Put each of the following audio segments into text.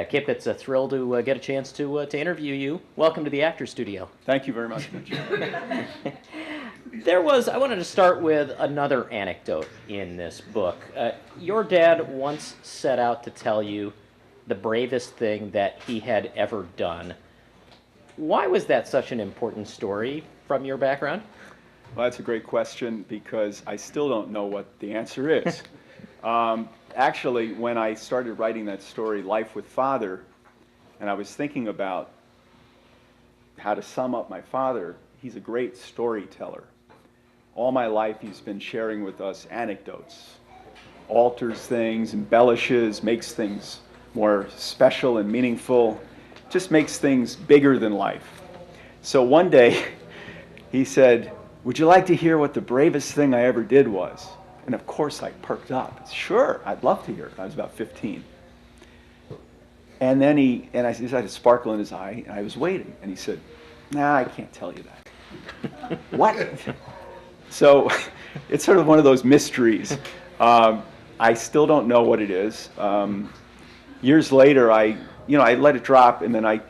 Kipp, it's a thrill to get a chance to interview you. Welcome to the Actors Studio. Thank you very much, Mitch. I wanted to start with another anecdote in this book. Your dad once set out to tell you the bravest thing that he had ever done. Why was that such an important story from your background? Well, that's a great question because I still don't know what the answer is. Actually, when I started writing that story, Life with Father, and I was thinking about how to sum up my father, he's a great storyteller. All my life he's been sharing with us anecdotes, alters things, embellishes, makes things more special and meaningful, just makes things bigger than life. So one day he said, "Would you like to hear what the bravest thing I ever did was?" And of course I perked up. Sure, I'd love to hear it. I was about 15. And then I decided to sparkle in his eye, and I was waiting. And he said, "Nah, I can't tell you that." What? So it's sort of one of those mysteries. I still don't know what it is. Years later, I let it drop, and then I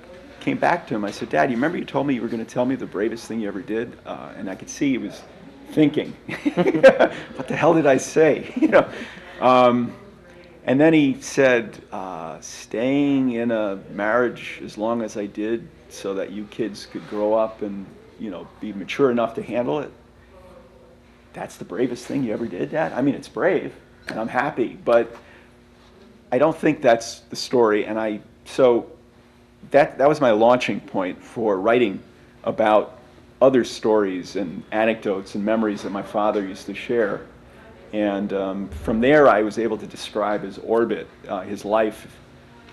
came back to him. I said, "Dad, you remember you told me you were going to tell me the bravest thing you ever did?" And I could see he was thinking, "What the hell did I say?" And then he said, "Staying in a marriage as long as I did, so that you kids could grow up and be mature enough to handle it. That's the bravest thing you ever did, Dad?" I mean, it's brave, and I'm happy, but I don't think that's the story. And so that was my launching point for writing about other stories and anecdotes and memories that my father used to share. And from there, I was able to describe his orbit, his life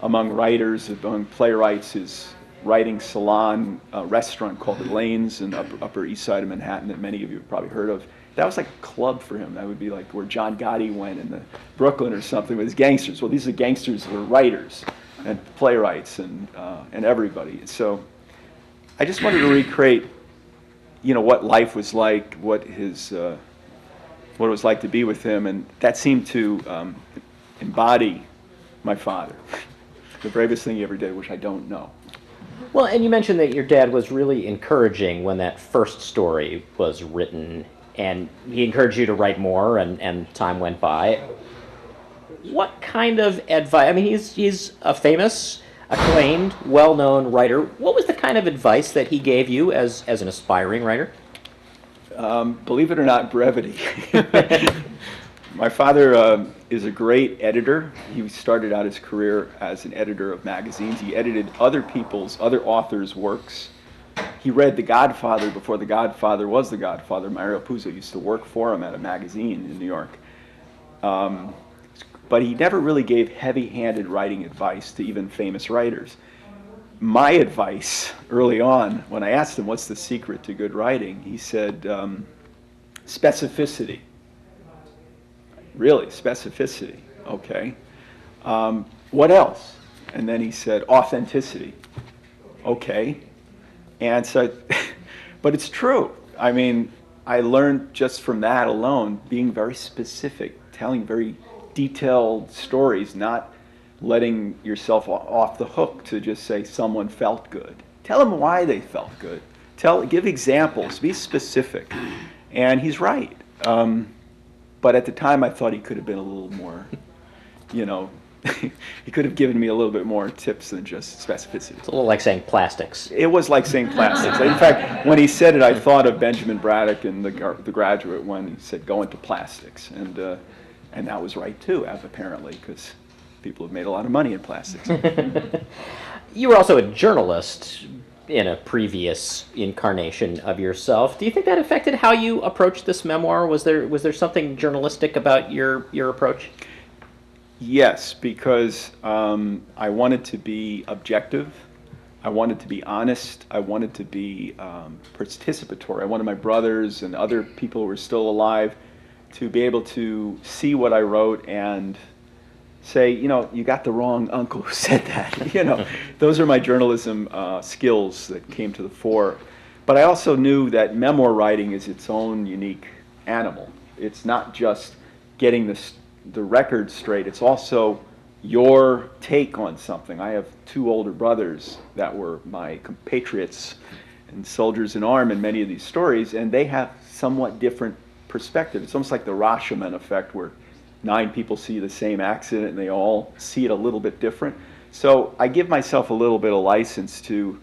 among writers, among playwrights, his writing salon, restaurant called the Lanes in Upper East Side of Manhattan that many of you have probably heard of. That was like a club for him. That would be like where John Gotti went in Brooklyn or something with his gangsters. Well, these are gangsters who are writers and playwrights and everybody. So I just wanted to recreate what life was like, what it was like to be with him, and that seemed to embody my father. The bravest thing he ever did, which I don't know. Well, and you mentioned that your dad was really encouraging when that first story was written, and he encouraged you to write more, and time went by. What kind of advice? I mean, he's a famous, acclaimed, well-known writer. What was the kind of advice that he gave you as an aspiring writer? Believe it or not, brevity. My father is a great editor. He started out his career as an editor of magazines. He edited other authors' works. He read The Godfather before The Godfather was The Godfather. Mario Puzo used to work for him at a magazine in New York. But he never really gave heavy-handed writing advice to even famous writers. My advice early on, when I asked him what's the secret to good writing, he said, specificity. Really, specificity. Okay. What else? And then he said, authenticity. Okay. And so, but it's true. I mean, I learned just from that alone, being very specific, telling very detailed stories, not letting yourself off the hook to just say someone felt good. Tell them why they felt good. Give examples, be specific. And he's right. But at the time I thought he could have been a little more, he could have given me a little bit more tips than just specificity. It's a little like saying plastics. It was like saying plastics. In fact, when he said it, I thought of Benjamin Braddock in The Graduate when he said, "Go into plastics." And that was right too, apparently, because people have made a lot of money in plastics. You were also a journalist in a previous incarnation of yourself. Do you think that affected how you approached this memoir? Was there something journalistic about your approach? Yes, because I wanted to be objective. I wanted to be honest. I wanted to be participatory. I wanted my brothers and other people who were still alive to be able to see what I wrote and say, you got the wrong uncle who said that. Those are my journalism skills that came to the fore. But I also knew that memoir writing is its own unique animal. It's not just getting the record straight. It's also your take on something. I have two older brothers that were my compatriots and soldiers in arm in many of these stories, and they have somewhat different perspective. It's almost like the Rashomon effect, where 9 people see the same accident and they all see it a little bit different. So I give myself a little bit of license to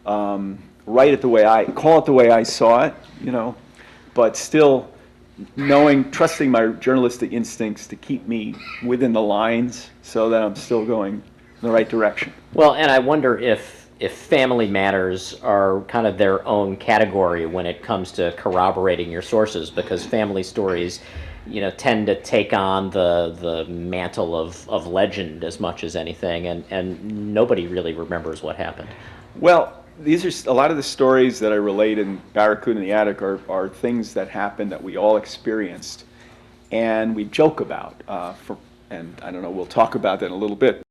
write it the way call it the way I saw it, but still trusting my journalistic instincts to keep me within the lines so that I'm still going in the right direction. Well, and I wonder if family matters are kind of their own category when it comes to corroborating your sources, because family stories, tend to take on the mantle of legend as much as anything, and nobody really remembers what happened. Well, these are a lot of the stories that I relate in Barracuda in the Attic are things that happened that we all experienced, and we joke about. And I don't know, we'll talk about that in a little bit.